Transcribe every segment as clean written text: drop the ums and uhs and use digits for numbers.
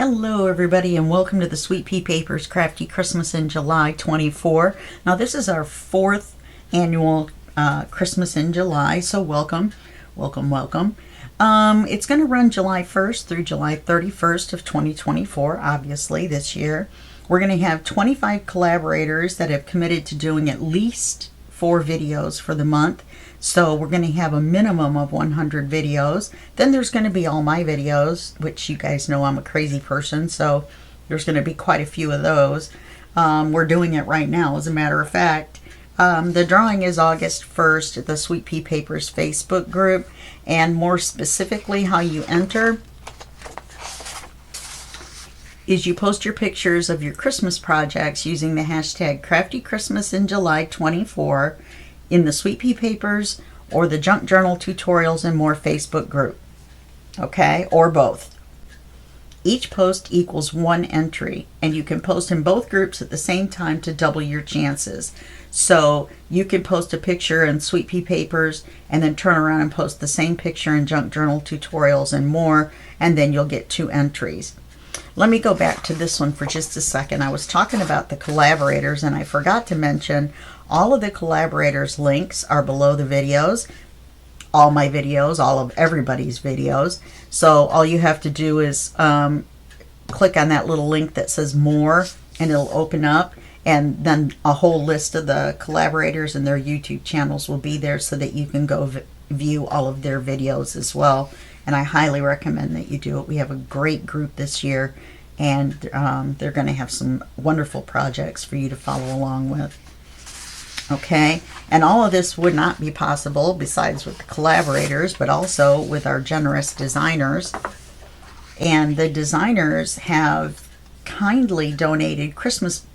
Hello everybody and welcome to the Sweet Pea Papers Crafty Christmas in July 24. Now this is our 4th annual Christmas in July, so welcome. It's going to run July 1st through July 31st of 2024, obviously this year. We're going to have 25 collaborators that have committed to doing at least 4 videos for the month. So we're going to have a minimum of 100 videos. Then there's going to be all my videos, which you guys know I'm a crazy person, so there's going to be quite a few of those. We're doing it right now, as a matter of fact. The drawing is August 1st at the Sweet Pea Papers Facebook group, and more specifically how you enter is you post your pictures of your Christmas projects using the hashtag CraftyChristmasInJuly24 in the Sweet Pea Papers or the Junk Journal Tutorials and More Facebook group. Okay, or both. Each post equals 1 entry, and you can post in both groups at the same time to double your chances. So you can post a picture in Sweet Pea Papers and then turn around and post the same picture in Junk Journal Tutorials and More, and then you'll get 2 entries. Let me go back to this one for just a second. I was talking about the collaborators and I forgot to mention all of the collaborators links are below the videos. All my videos, all of everybody's videos. So all you have to do is click on that little link that says more and it'll open up, and then a whole list of the collaborators and their YouTube channels will be there so that you can go view all of their videos as well. And I highly recommend that you do it. We have a great group this year, and they're going to have some wonderful projects for you to follow along with. Okay, and all of this would not be possible besides with the collaborators, but also with our generous designers. And the designers have kindly donated Christmas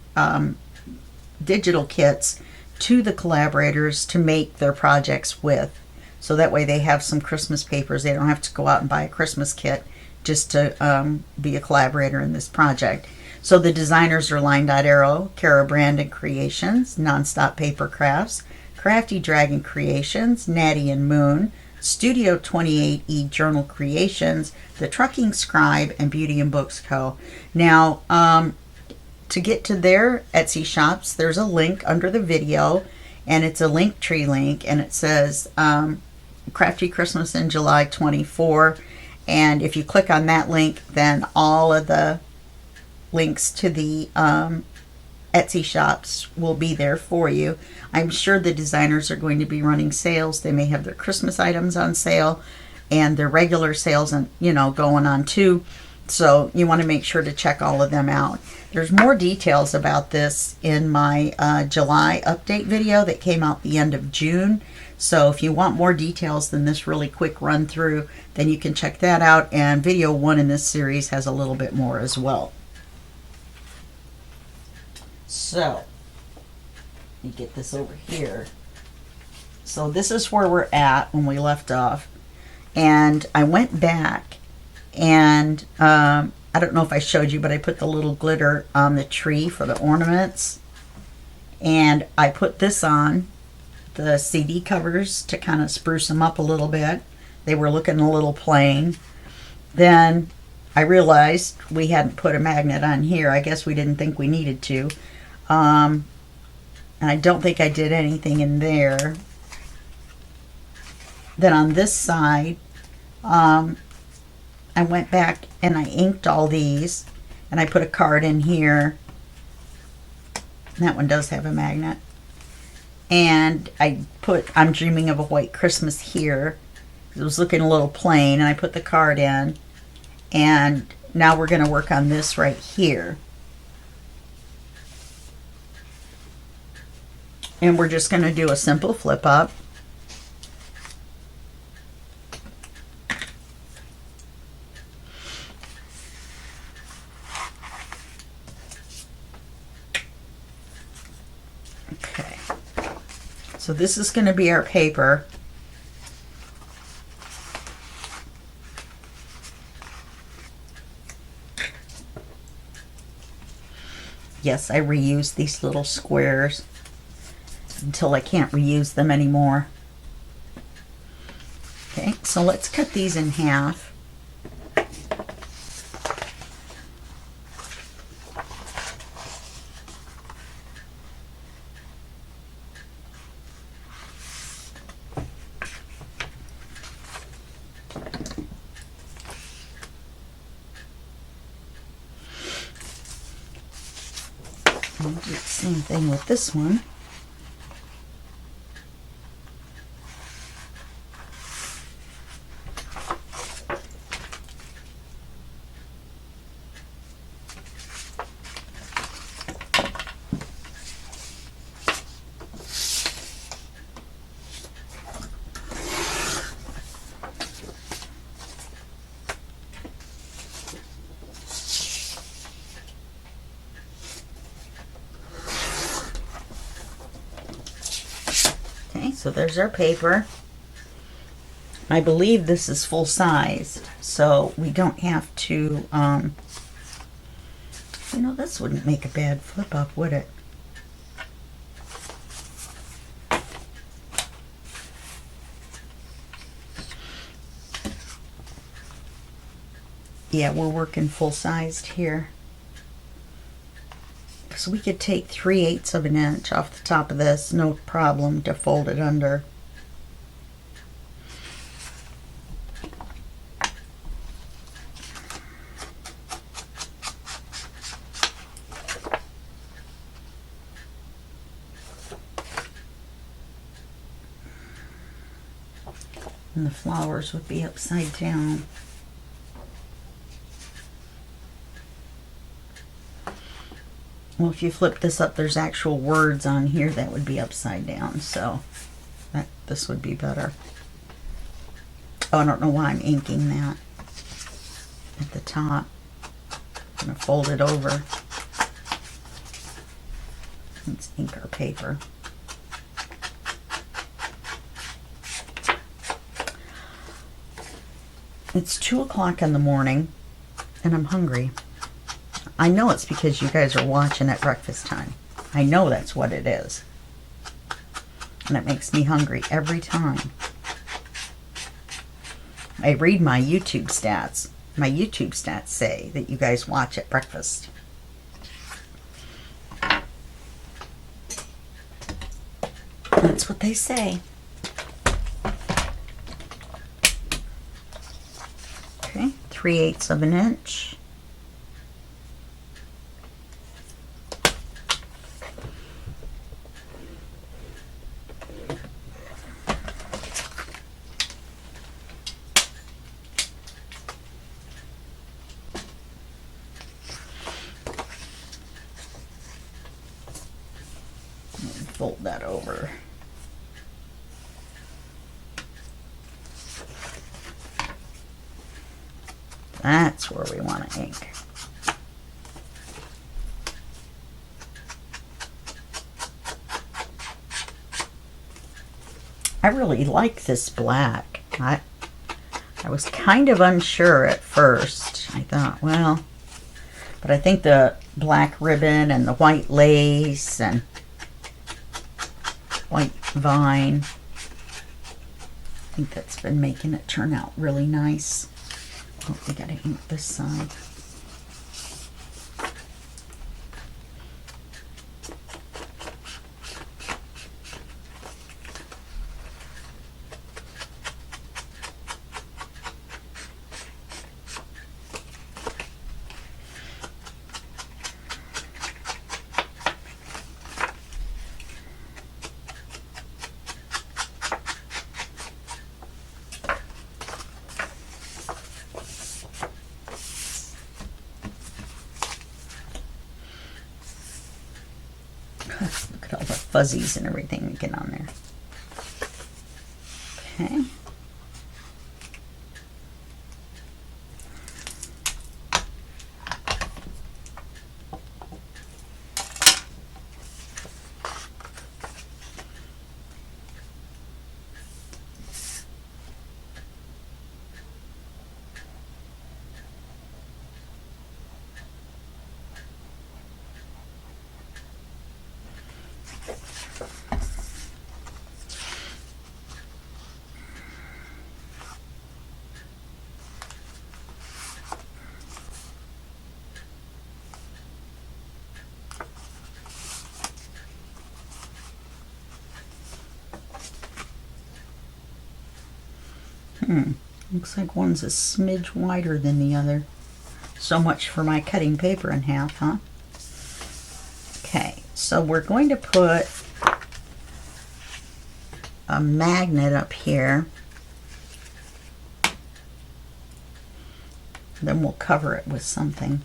digital kits to the collaborators to make their projects with. So that way they have some Christmas papers. They don't have to go out and buy a Christmas kit just to be a collaborator in this project. So the designers are Line Dot Arrow, Cara Brandon Creations, Nonstop Paper Crafts, Crafty Dragon Creations, Natty and Moon, Studio 28E Journal Creations, The Trucking Scribe, and Beauty and Books Co. Now, to get to their Etsy shops, there's a link under the video, and it's a Linktree link, and it says Crafty Christmas in July 24. And if you click on that link, then all of the links to the Etsy shops will be there for you. I'm sure the designers are going to be running sales. They may have their Christmas items on sale and their regular sales, and going on too. So you want to make sure to check all of them out. There's more details about this in my July update video that came out the end of June. So if you want more details than this really quick run through, then you can check that out. And video 1 in this series has a little bit more as well. So let me get this over here. So this is where we're at when we left off. And I went back and I don't know if I showed you, but I put the little glitter on the tree for the ornaments. And I put this on the CD covers to kind of spruce them up a little bit. They were looking a little plain. Then I realized we hadn't put a magnet on here. I guess we didn't think we needed to. And I don't think I did anything in there. Then on this side, I went back and I inked all these, and I put a card in here. And that one does have a magnet. And I put I'm Dreaming of a White Christmas here. It was looking a little plain, and I put the card in. And now we're going to work on this right here. And we're just going to do a simple flip up. Okay. So this is going to be our paper. Yes, I reuse these little squares until I can't reuse them anymore. Okay, so let's cut these in half. I'll do the same thing with this one. So there's our paper. I believe this is full size, so we don't have to, you know, this wouldn't make a bad flip up, would it? Yeah, we're working full sized here. So we could take 3/8 of an inch off the top of this, no problem, to fold it under. And the flowers would be upside down. Well, if you flip this up, there's actual words on here that would be upside down, so this would be better. Oh, I don't know why I'm inking that at the top. I'm going to fold it over. Let's ink our paper. It's 2 o'clock in the morning, and I'm hungry. I know it's because you guys are watching at breakfast time. I know that's what it is. And it makes me hungry every time. I read my YouTube stats. My YouTube stats say that you guys watch at breakfast. That's what they say. Okay, 3/8 of an inch. Fold that over. That's where we want to ink. I really like this black. I was kind of unsure at first. I thought, well, but I think the black ribbon and the white lace and white vine, I think that's been making it turn out really nice. Oh, we gotta ink this side. Look at all the fuzzies and everything we get on there. Okay. Looks like one's a smidge wider than the other. So much for my cutting paper in half, huh? Okay, So we're going to put a magnet up here. Then we'll cover it with something.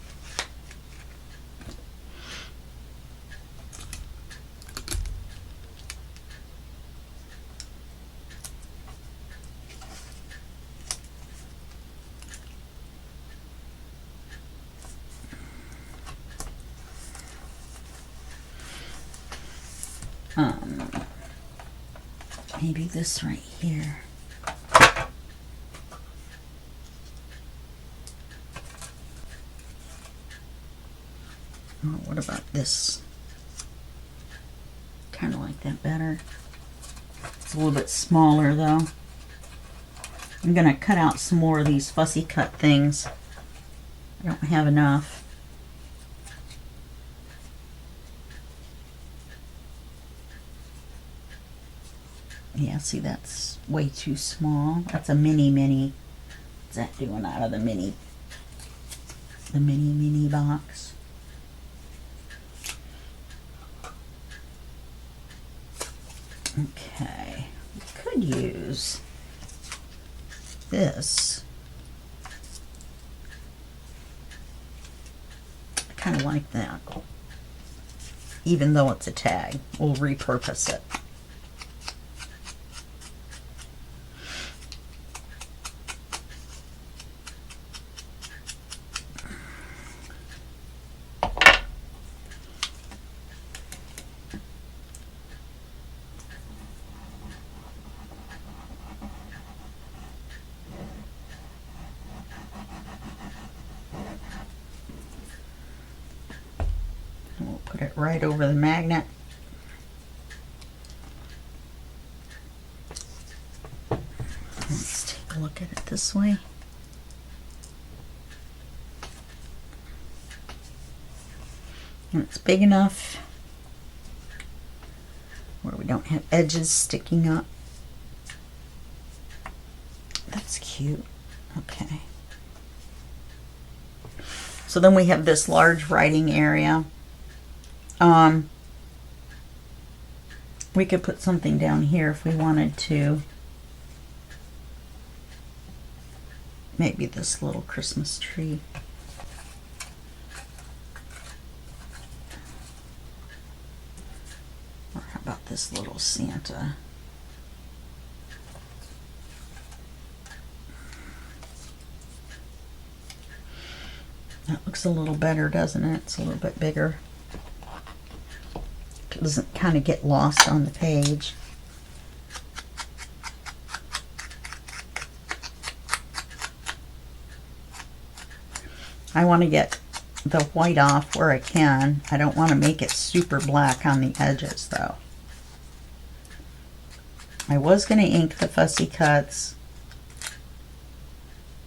Maybe this right here. Oh, what about this? Kind of like that better. It's a little bit smaller though. I'm gonna cut out some more of these fussy cut things. I don't have enough. Yeah, see, that's way too small. That's a mini. What's that doing out of the mini box? Okay, we could use this. I kind of like that. Even though it's a tag, we'll repurpose it. Right over the magnet. Let's take a look at it this way. And it's big enough where we don't have edges sticking up. That's cute. Okay. So then we have this large writing area. We could put something down here if we wanted to. Maybe this little Christmas tree. Or how about this little Santa? That looks a little better, doesn't it? It's a little bit bigger. Doesn't kind of get lost on the page. I want to get the white off where I can. I don't want to make it super black on the edges though. I was going to ink the fussy cuts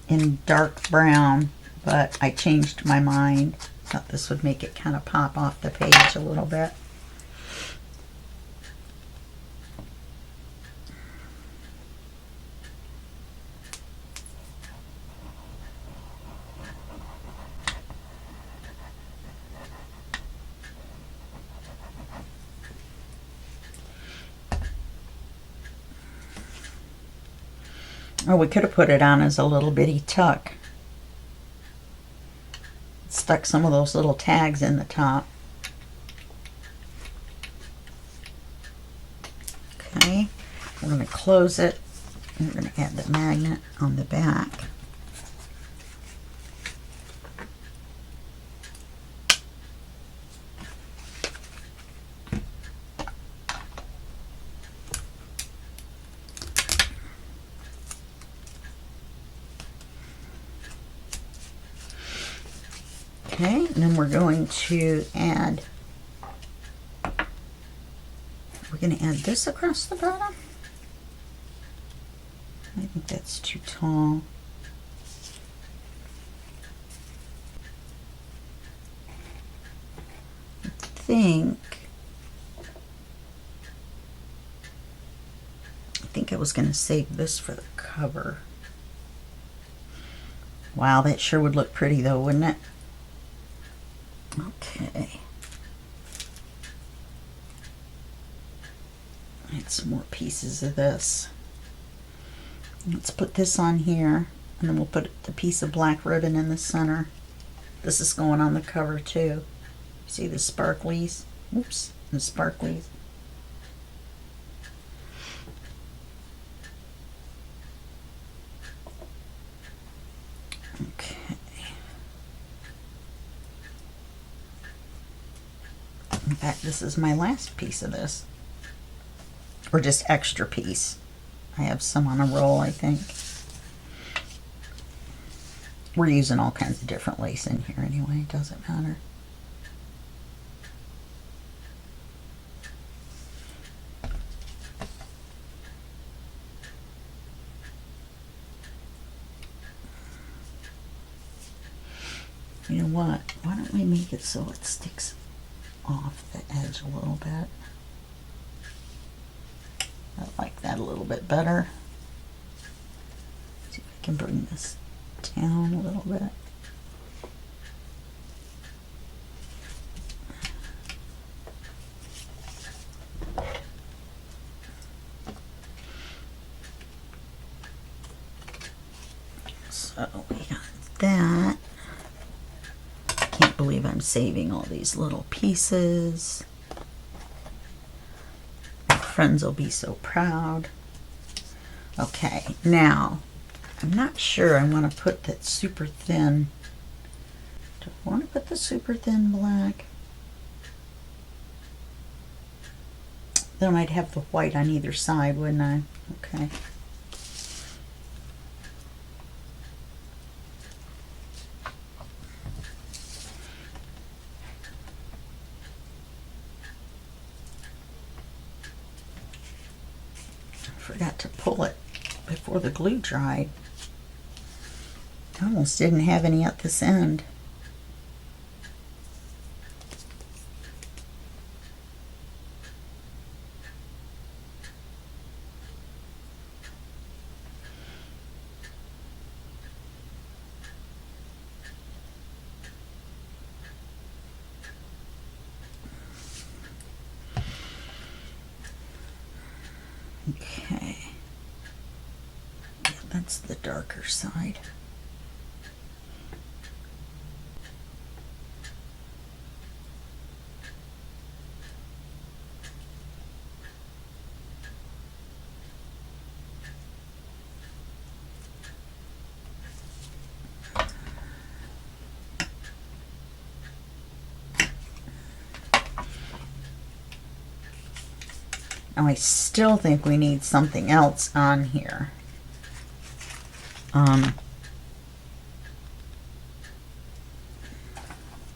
in dark brown, but I changed my mind. Thought this would make it kind of pop off the page a little bit. Oh, we could have put it on as a little bitty tuck. Stuck some of those little tags in the top. Okay, we're going to close it. And we're going to add the magnet on the back. Okay, and then we're going to add, we're going to add this across the bottom. I think that's too tall. I think I was going to save this for the cover. Wow, that sure would look pretty though, wouldn't it? Okay. Get some more pieces of this. Let's put this on here, and then we'll put the piece of black ribbon in the center. This is going on the cover too. See the sparklies? Oops, the sparklies. Okay. In fact, this is my last piece of this. Or just extra piece. I have some on a roll, I think. We're using all kinds of different lace in here anyway, it doesn't matter. You know what? Why don't we make it so it sticks off the edge a little bit? I like that a little bit better. See if I can bring this down a little bit. So we got that. I can't believe I'm saving all these little pieces. My friends will be so proud. Okay, now I'm not sure I want to put that super thin. Do I want to put the super thin black? Then I'd have the white on either side, wouldn't I? Okay. I forgot to pull it before the glue dried. I almost didn't have any at this end. Okay. Yeah, that's the darker side. Now I still think we need something else on here.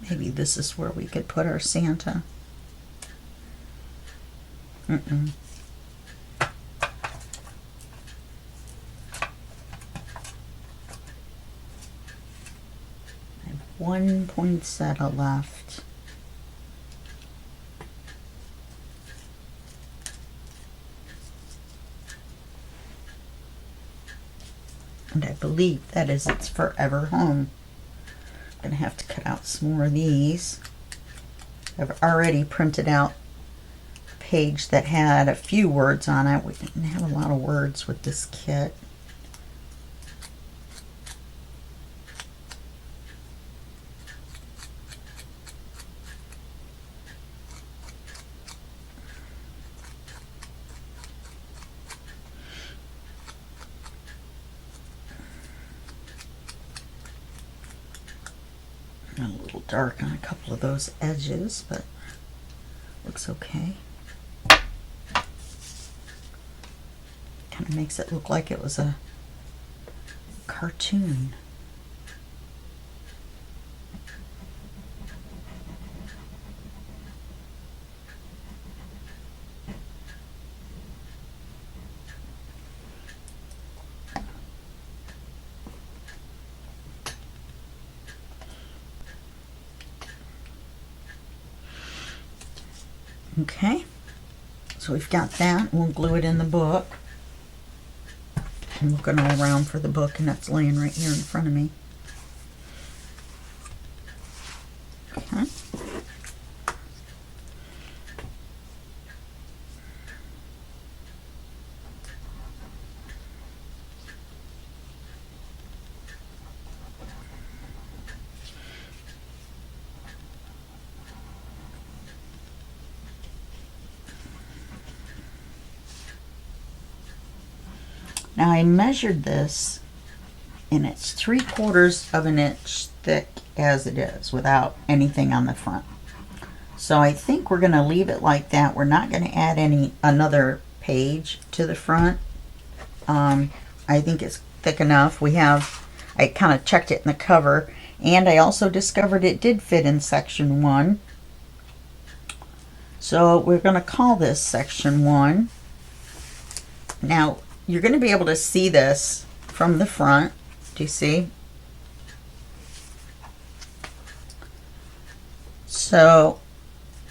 Maybe this is where we could put our Santa. I have one poinsettia left. And I believe that is its forever home. I'm going to have to cut out some more of these. I've already printed out a page that had a few words on it. We didn't have a lot of words with this kit. A little dark on a couple of those edges, but looks okay. Kind of makes it look like it was a cartoon. Okay, so we've got that. We'll glue it in the book. I'm looking all around for the book, and that's laying right here in front of me. Okay. Now I measured this, and it's 3/4 of an inch thick as it is, without anything on the front. So I think we're going to leave it like that. We're not going to add another page to the front. I think it's thick enough. I kind of checked it in the cover, and I also discovered it did fit in section 1. So we're going to call this section 1. Now you're going to be able to see this from the front. Do you see? So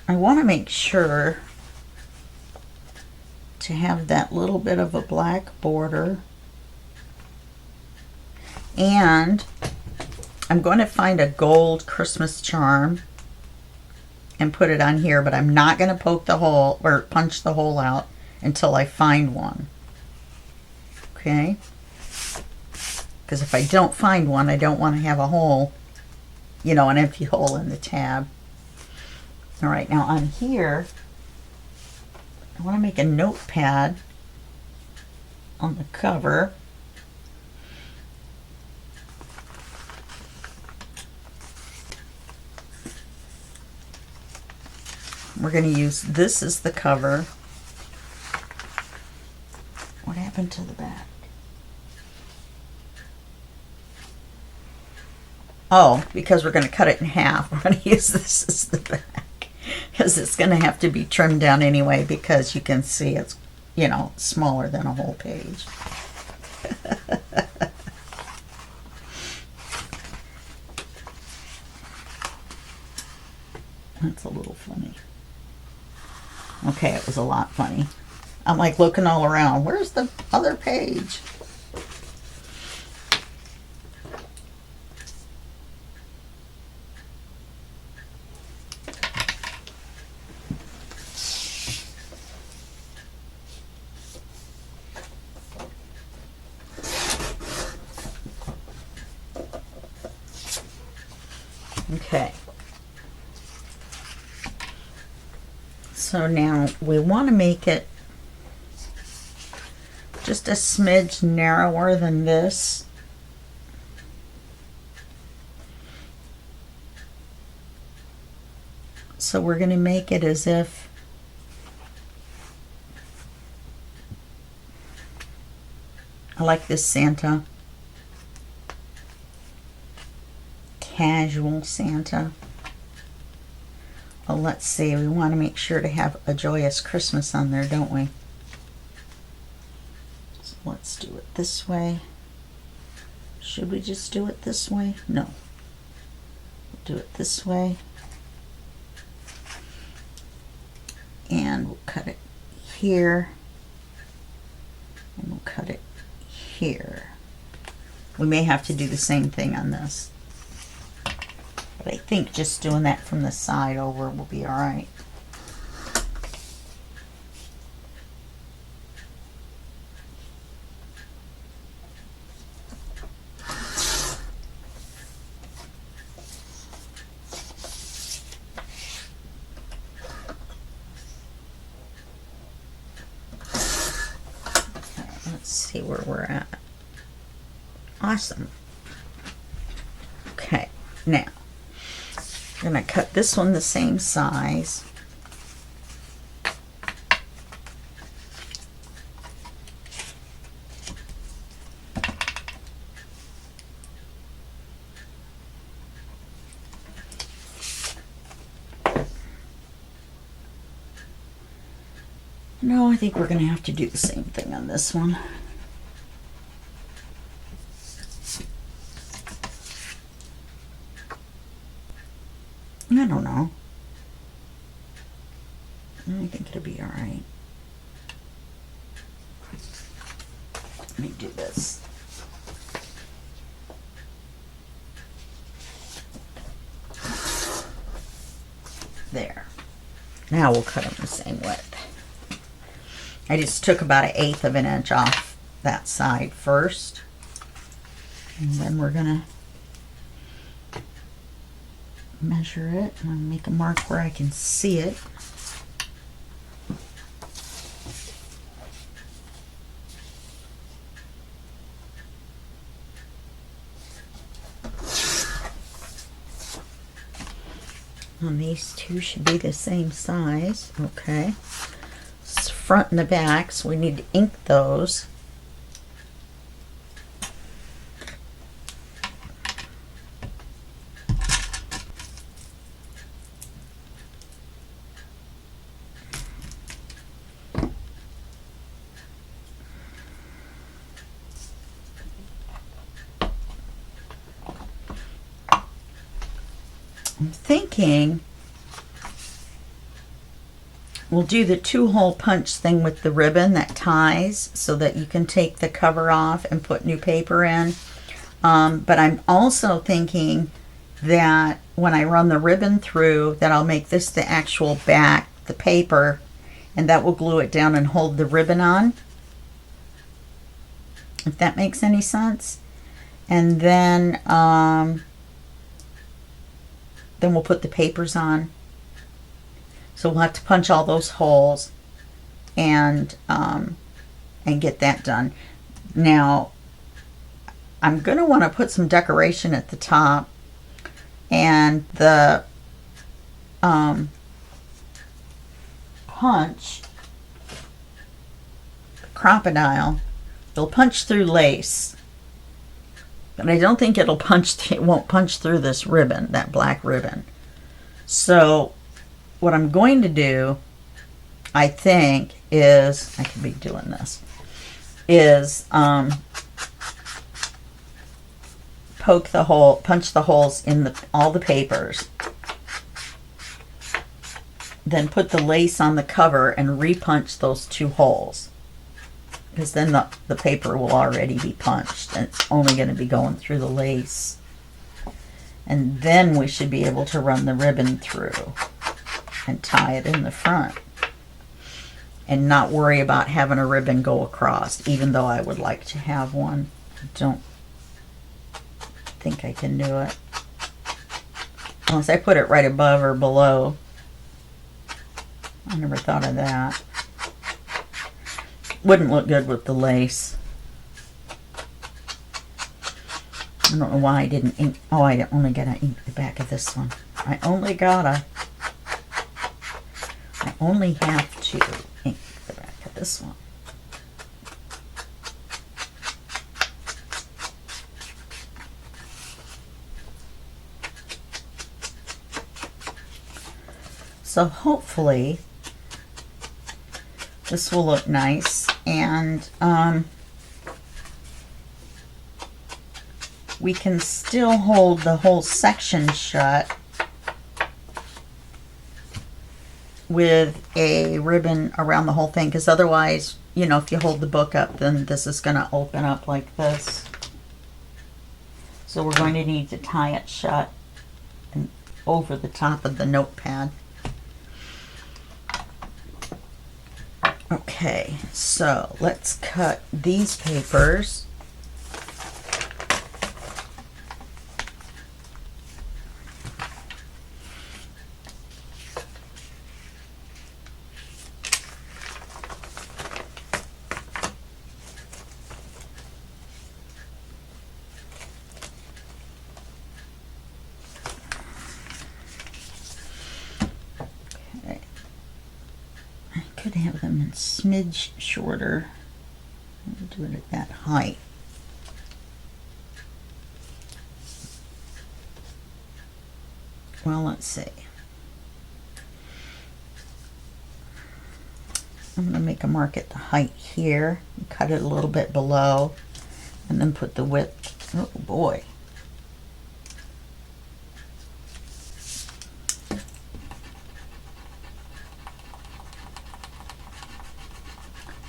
I want to make sure to have that little bit of a black border, and I'm going to find a gold Christmas charm and put it on here, but I'm not going to poke the hole or punch the hole out until I find one. Okay? Because if I don't find one, I don't want to have a hole, you know, an empty hole in the tab. All right, now on here, I want to make a notepad on the cover. We're going to use this as the cover. What happened to the back? Oh, because we're going to cut it in half, we're going to use this as the back. Because it's going to have to be trimmed down anyway, because you can see it's, you know, smaller than a whole page. That's a little funny. Okay, it was a lot funny. I'm like looking all around. Where's the other page? Okay. So now we want to make it just a smidge narrower than this. So we're going to make it as if I like this Santa. Casual Santa. Well, let's see. We want to make sure to have a joyous Christmas on there, don't we? So let's do it this way. Should we just do it this way? No. We'll do it this way. And we'll cut it here. And we'll cut it here. We may have to do the same thing on this. But I think just doing that from the side over will be all right. Okay, let's see where we're at. Awesome. Okay, now I'm going to cut this one the same size. No, I think we're going to have to do the same thing on this one. I don't know. I think it'll be all right. Let me do this. There. Now we'll cut them the same width. I just took about 1/8 of an inch off that side first. And then we're going to measure it and make a mark where I can see it. And these two should be the same size. Okay. It's front and the back, so we need to ink those. I'm thinking we'll do the 2-hole punch thing with the ribbon that ties so that you can take the cover off and put new paper in. But I'm also thinking that when I run the ribbon through, that I'll make this the actual back, the paper, and that will glue it down and hold the ribbon on. If that makes any sense. And then we'll put the papers on. So we'll have to punch all those holes and get that done. Now, I'm going to want to put some decoration at the top, and the punch, crocodile, it'll punch through lace. But I don't think it'll punch, it won't punch through this ribbon, that black ribbon. So what I'm going to do, I think, is, I could be doing this, is poke the hole, punch the holes in all the papers. Then put the lace on the cover and re-punch those 2 holes. Because then the paper will already be punched and it's only going to be going through the lace. And then we should be able to run the ribbon through and tie it in the front. And not worry about having a ribbon go across, even though I would like to have one. I don't think I can do it. Unless I put it right above or below. I never thought of that. Wouldn't look good with the lace. I don't know why I didn't ink. Oh, I only gotta ink the back of this one. I only have to ink the back of this one. So hopefully this will look nice, and we can still hold the whole section shut with a ribbon around the whole thing, because otherwise, you know, if you hold the book up, then this is going to open up like this. So we're going to need to tie it shut and over the top of the notepad. Okay, so let's cut these papers. Have them in smidge shorter. I'll do it at that height. Well, let's see. I'm going to make a mark at the height here, and cut it a little bit below, and then put the width. Oh boy.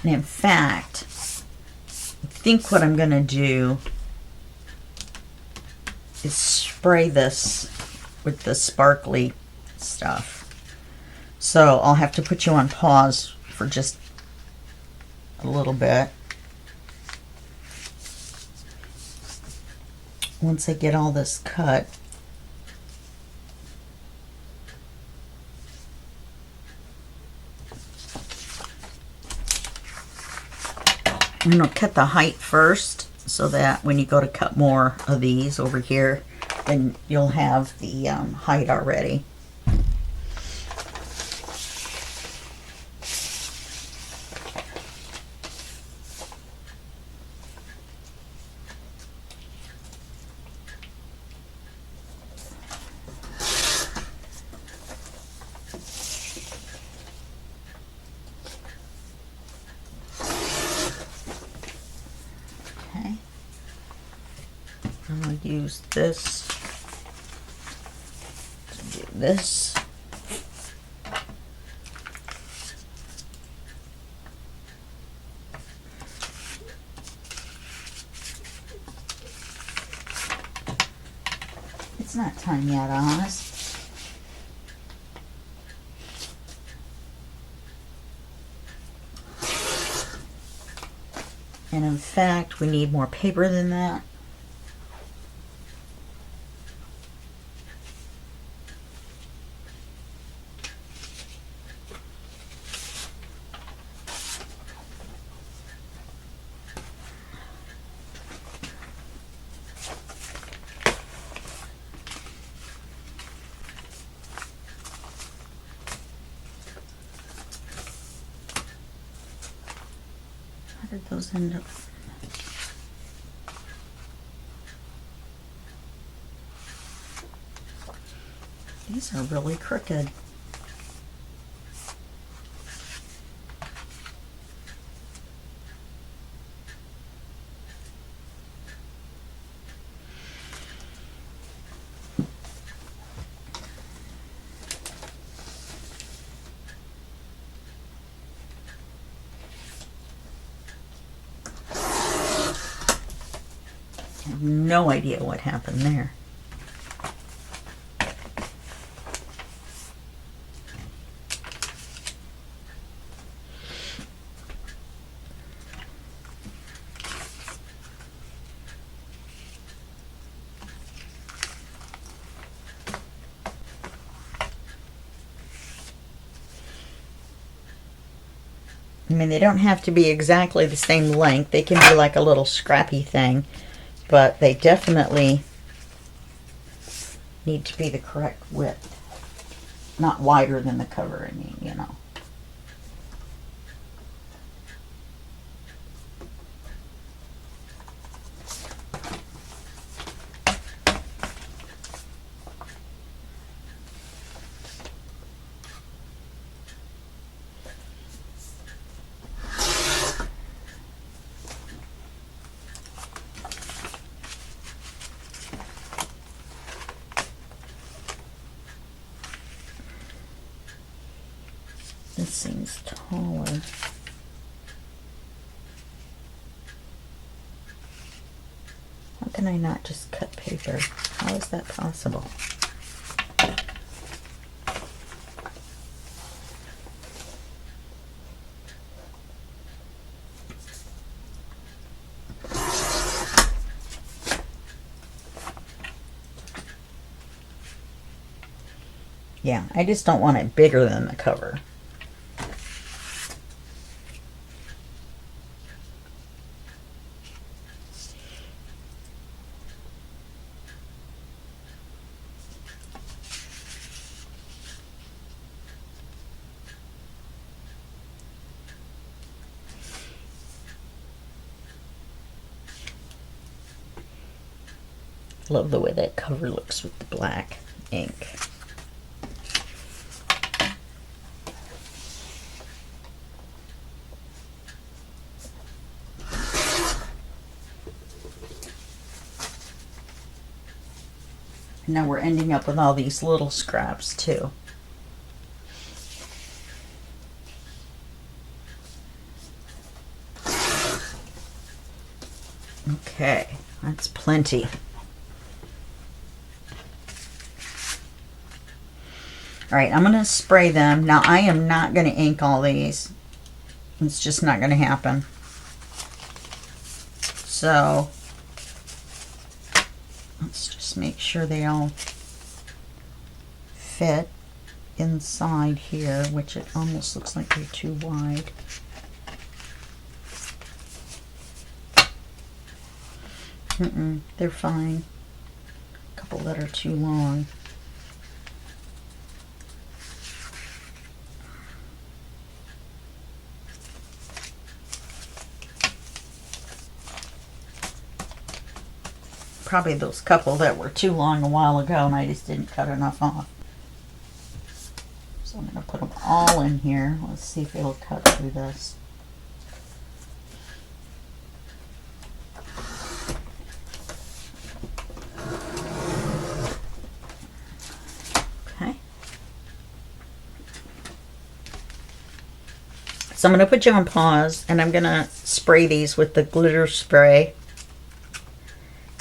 And in fact, I think what I'm going to do is spray this with the sparkly stuff. So I'll have to put you on pause for just a little bit. Once I get all this cut. I'm going to cut the height first so that when you go to cut more of these over here, then you'll have the height already. I'll use this to do this. It's not time yet, honest. And in fact, we need more paper than that. How did those end up? These are really crooked. I have no idea what happened there. I mean, they don't have to be exactly the same length. They can be like a little scrappy thing, but they definitely need to be the correct width. Not wider than the cover, I mean, you know. This seems taller. How can I not just cut paper? How is that possible? Yeah, I just don't want it bigger than the cover. Love the way that cover looks with the black ink. Now we're ending up with all these little scraps too. Okay, that's plenty. All right, I'm going to spray them. Now, I am not going to ink all these. It's just not going to happen. So, let's just make sure they all fit inside here, which it almost looks like they're too wide. They're fine. A couple that are too long. Probably those couple that were too long a while ago and I just didn't cut enough off. So I'm going to put them all in here. Let's see if it'll cut through this. So I'm going to put you on pause, and I'm going to spray these with the glitter spray,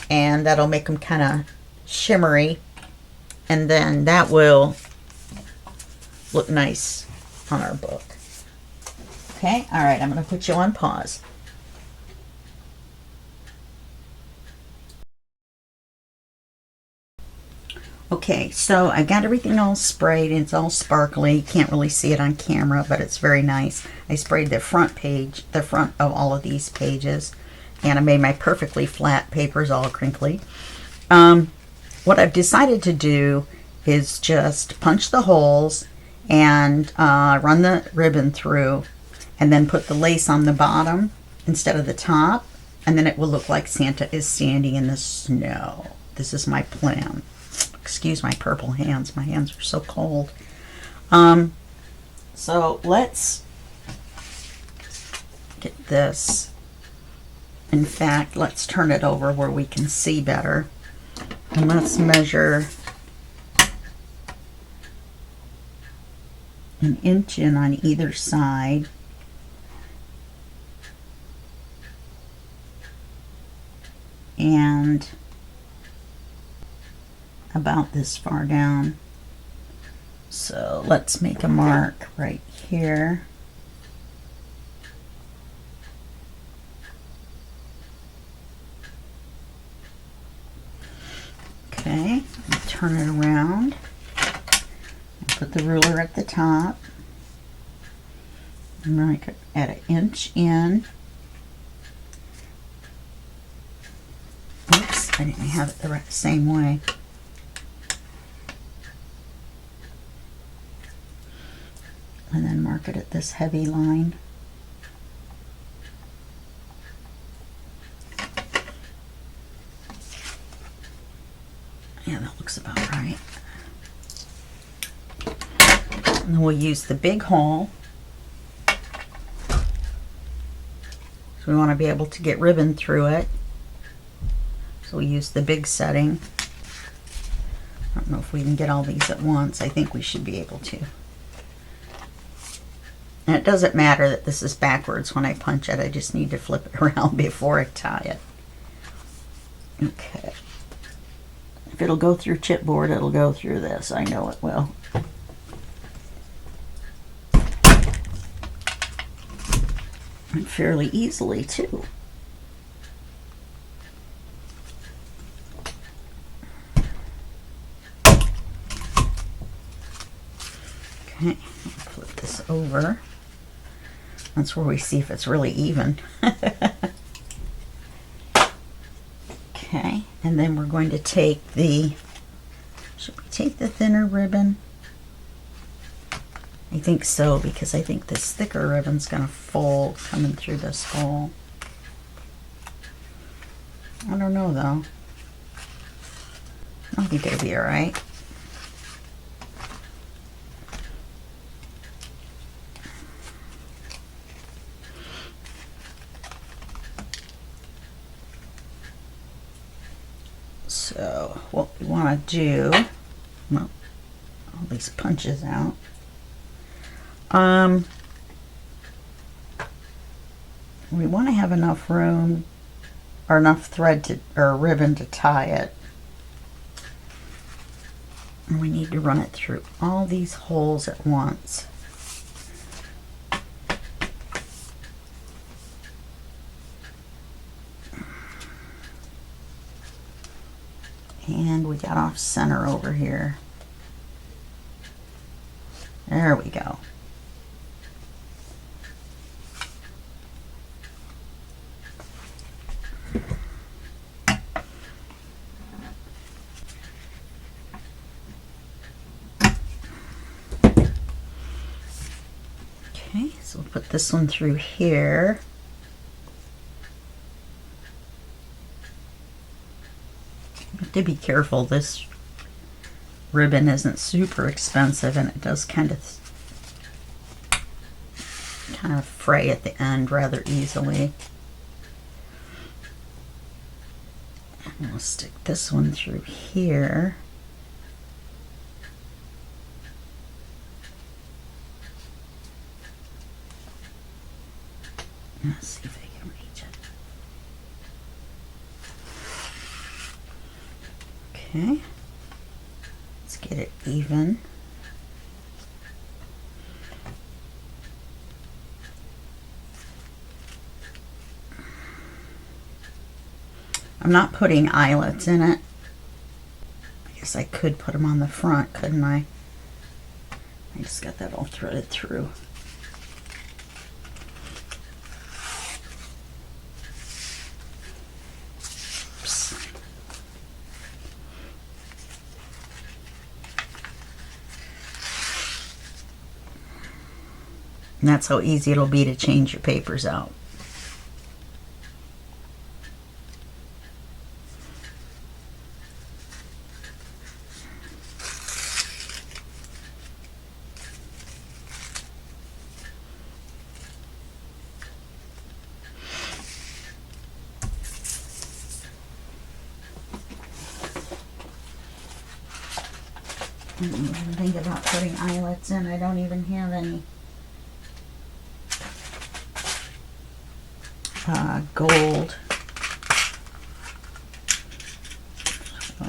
and that'll make them kind of shimmery, and then that will look nice on our book. Okay, all right, I'm going to put you on pause. Okay, so I got everything all sprayed, and it's all sparkly. You can't really see it on camera, but it's very nice. I sprayed the front page, the front of all of these pages, and I made my perfectly flat papers all crinkly. What I've decided to do is just punch the holes and run the ribbon through, and then put the lace on the bottom instead of the top, and then it will look like Santa is standing in the snow. This is my plan. Excuse my purple hands. My hands are so cold. So let's get this. In fact, let's turn it over where we can see better. And let's measure 1 inch in on either side. And about this far down. So let's make a mark right here. Okay, turn it around and put the ruler at the top. I'm going to add 1 inch in. Oops, I didn't have it the same way. And then mark it at this heavy line. Yeah, that looks about right. And then we'll use the big hole. So we want to be able to get ribbon through it. So we use the big setting. I don't know if we can get all these at once. I think we should be able to. And it doesn't matter that this is backwards when I punch it. I just need to flip it around before I tie it. Okay. If it'll go through chipboard, it'll go through this. I know it will. And fairly easily, too. Okay, flip this over. That's where we see if it's really even. Okay, and then we're going to take the, should we take the thinner ribbon? I think so, because I think this thicker ribbon's going to fold coming through this hole. I don't know though. I think it'll be alright. So what we want to do, well, all these punches out. We want to have enough room or enough thread to, or ribbon to tie it. And we need to run it through all these holes at once. And we got off center over here. There we go. Okay, so we'll put this one through here. Have to be careful. This ribbon isn't super expensive, and it does kind of fray at the end rather easily. And we'll stick this one through here. Okay, let's get it even. I'm not putting eyelets in it. I guess I could put them on the front, couldn't I? I just got that all threaded through. Oops. And that's how easy it'll be to change your papers out. I didn't even think about putting eyelets in. I don't even have any gold. So,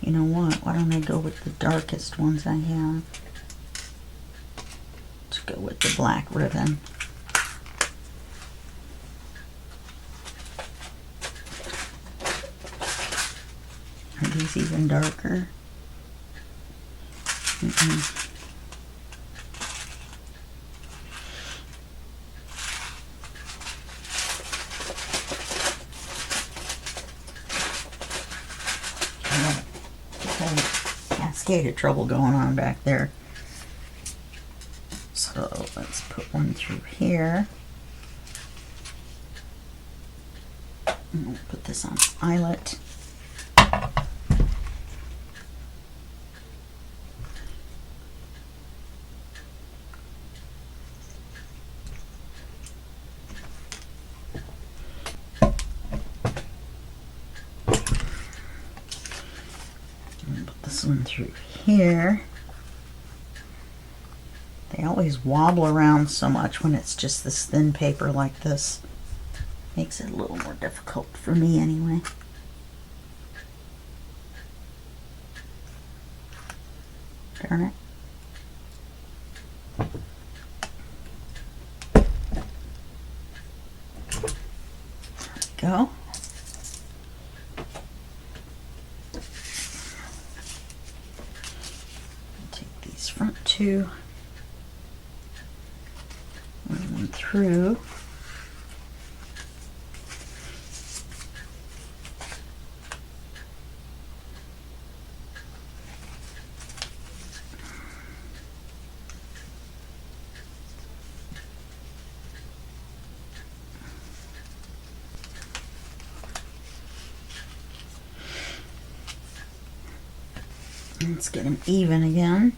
you know what? Why don't I go with the darkest ones I have? To go with the black ribbon. Are these even darker? Mm-mm. Cascade of trouble going on back there. So let's put one through here. And we'll put this on eyelet. One through here. They always wobble around so much when it's just this thin paper like this. Makes it a little more difficult for me anyway. Darn it. There we go. Front two, run them through. Let's get them even again.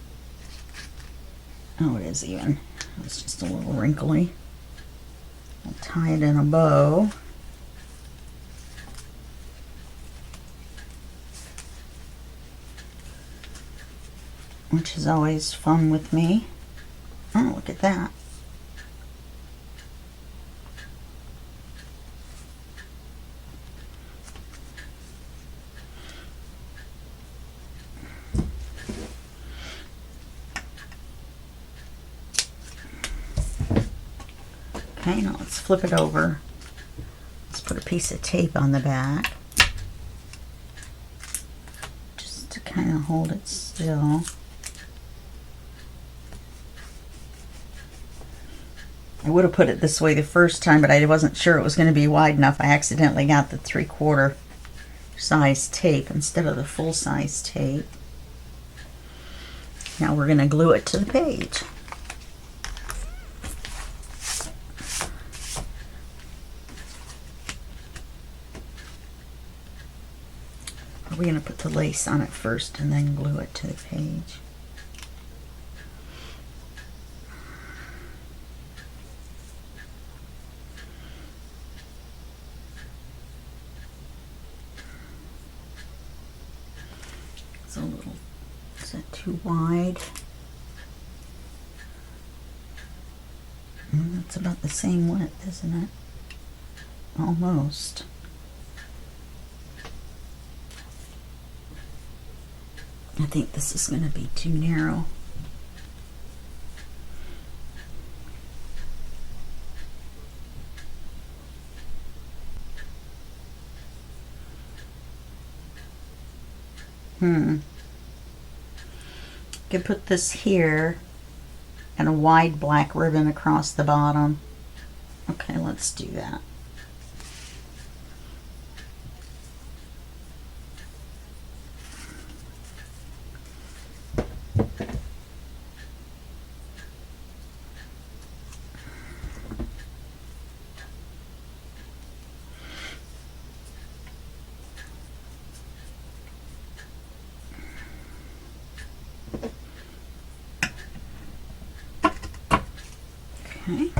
Oh, it is even. It's just a little wrinkly. I'll tie it in a bow. Which is always fun with me. Oh, look at that. Okay, now let's flip it over. Let's put a piece of tape on the back. Just to kind of hold it still. I would have put it this way the first time, but I wasn't sure it was going to be wide enough. I accidentally got the 3/4 size tape instead of the full size tape. Now we're going to glue it to the page. We're going to put the lace on it first and then glue it to the page. It's a little, is that too wide? That's about the same width, isn't it? almost. I think this is going to be too narrow. Could put this here and a wide black ribbon across the bottom. Okay, let's do that. Okay.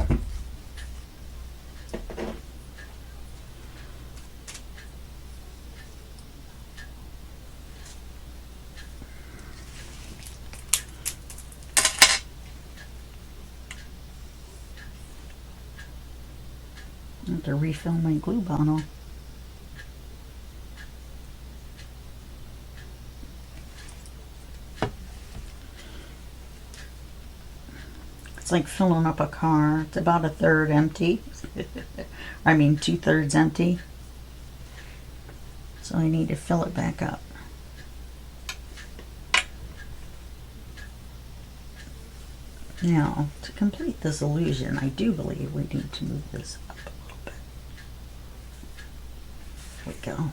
I have to refill my glue bottle. It's like filling up a car. It's about a third empty. I mean 2/3 empty. So I need to fill it back up. Now, to complete this illusion, I do believe we need to move this up a little bit. There we go.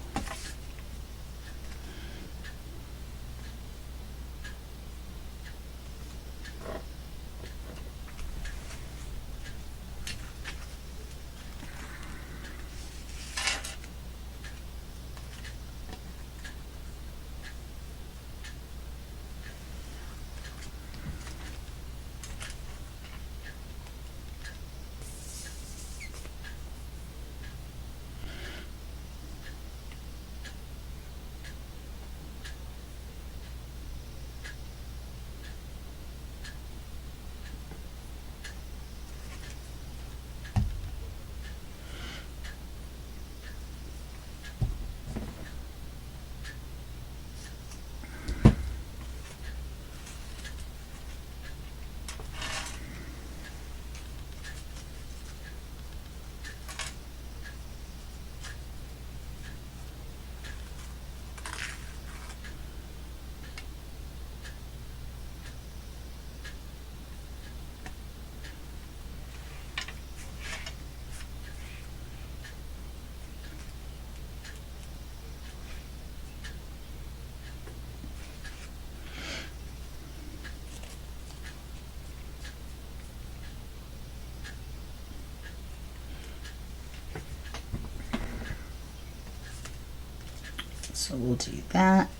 So we'll do that.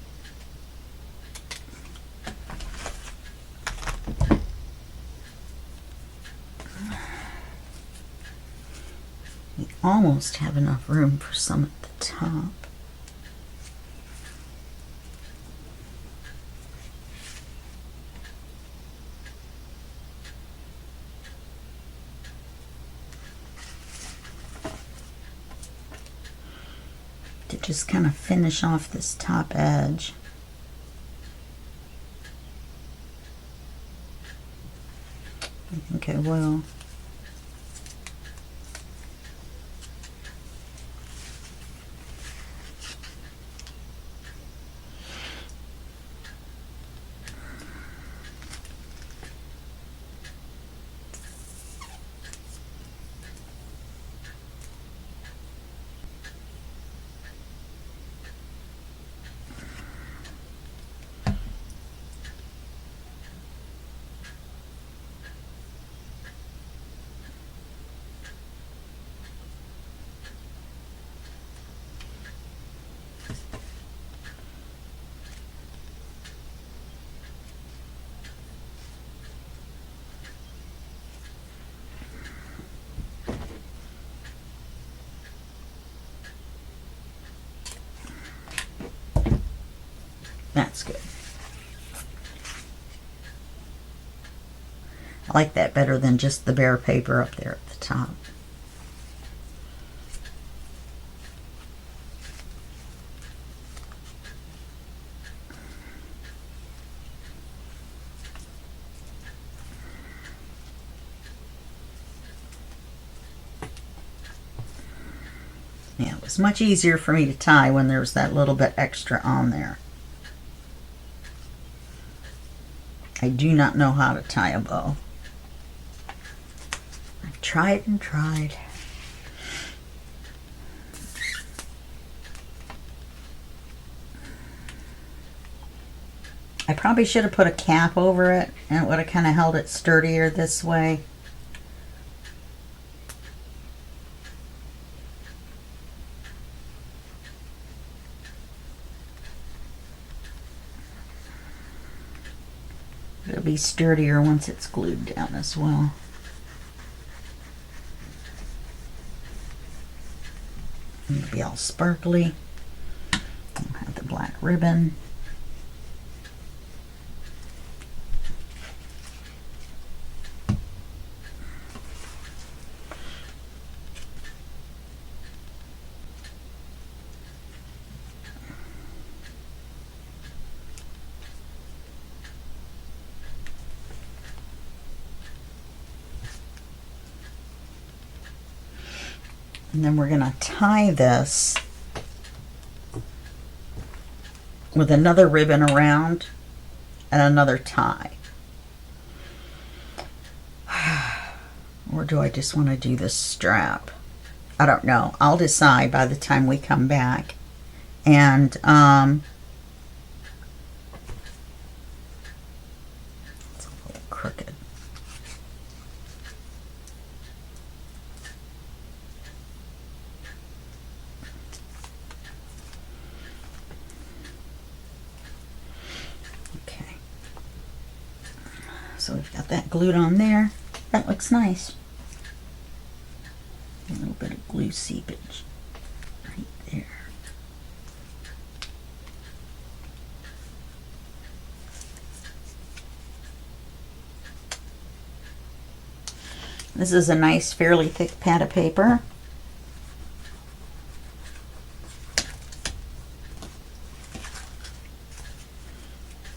We almost have enough room for some at the top. Just kind of finish off this top edge. I think I will. That's good. I like that better than just the bare paper up there at the top. Yeah, it was much easier for me to tie when there was that little bit extra on there. I do not know how to tie a bow. I've tried and tried. I probably should have put a cap over it, and it would have kind of held it sturdier this way. It'll be sturdier once it's glued down as well. It'll be all sparkly. I'll have the black ribbon. And then we're going to tie this with another ribbon around and another tie. Or do I just want to do this strap? I don't know. I'll decide by the time we come back. And it's a little crooked. So we've got that glued on there. That looks nice. A little bit of glue seepage right there. This is a nice, fairly thick pad of paper.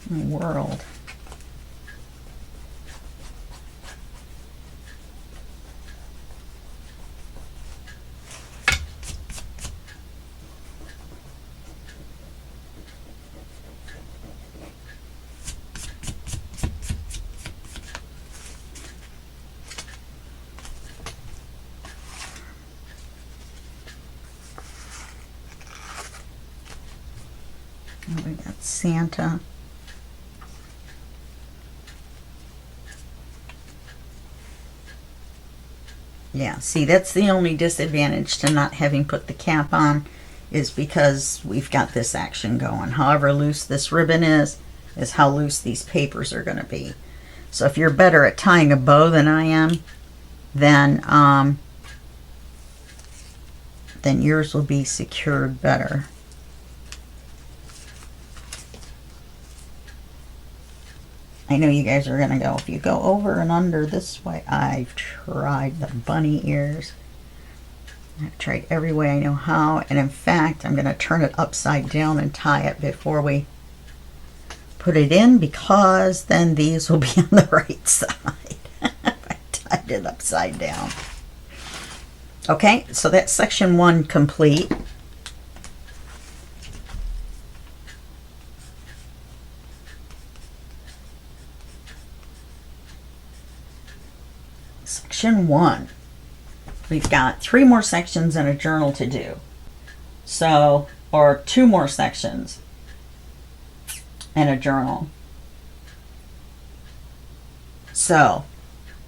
My world. We got Santa. Yeah, see, that's the only disadvantage to not having put the cap on, is because we've got this action going. However loose this ribbon is how loose these papers are going to be. So if you're better at tying a bow than I am, then yours will be secured better. I know you guys are going to go, if you go over and under this way, I've tried the bunny ears. I've tried every way I know how, and in fact, I'm going to turn it upside down and tie it before we put it in, because then these will be on the right side. I tied it upside down. Okay, so that's section 1 complete. Section 1. We've got 3 more sections and a journal to do. So, or 2 more sections and a journal. So,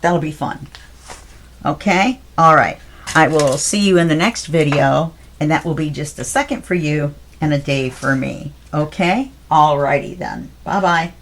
that'll be fun. Okay? All right. I will see you in the next video, and that will be just a second for you and a day for me. Okay? Alrighty then. Bye-bye.